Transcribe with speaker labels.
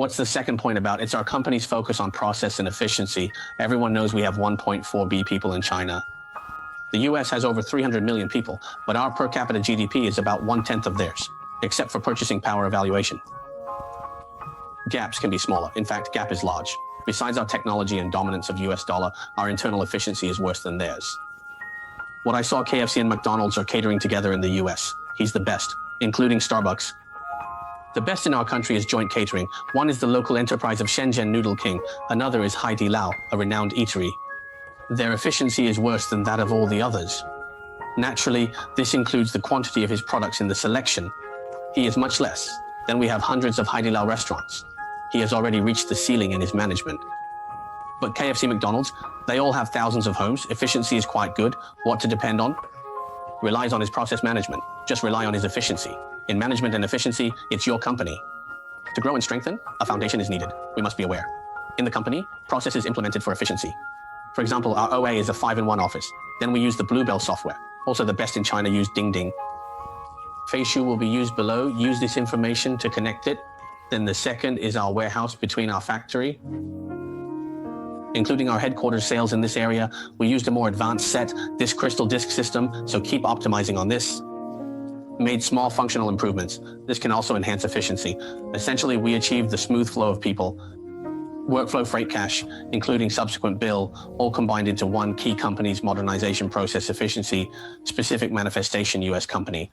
Speaker 1: What's the second point about? It's our company's focus on process and efficiency. Everyone knows we have 1.4 billion people in China. The US has over 300 million people, but our per capita GDP is about 1/10 of theirs, except for purchasing power evaluation. Gaps can be smaller. In fact, gap is large. Besides our technology and dominance of US dollar, our internal efficiency is worse than theirs. What I saw KFC and McDonald's are catering together in the US. He's the best, including Starbucks. The best in our country is joint catering. One is the local enterprise of Shenzhen Noodle King. Another is Haidilao, a renowned eatery. Their efficiency is worse than that of all the others. Naturally, this includes the quantity of his products in the selection. He is much less. Then we have hundreds of Haidilao restaurants. He has already reached the ceiling in his management. But KFC, McDonald's, they all have thousands of homes. Efficiency is quite good. What to depend on? Relies on his process management. Just rely on his efficiency. In management and efficiency, it's your company. To grow and strengthen, a foundation is needed. We must be aware. In the company, process is implemented for efficiency. For example, our OA is a 5-in-1 office. Then we use the Bluebell software. Also the best in China use Ding Ding. Feishu will be used below. Use this information to connect it. Then the second is our warehouse between our factory, including our headquarters sales in this area. We used a more advanced set, this crystal disk system, so keep optimizing on this. Made small functional improvements. This can also enhance efficiency. Essentially, we achieved the smooth flow of people, workflow freight cash, including subsequent bill, all combined into one key company's modernization process efficiency, specific manifestation US company.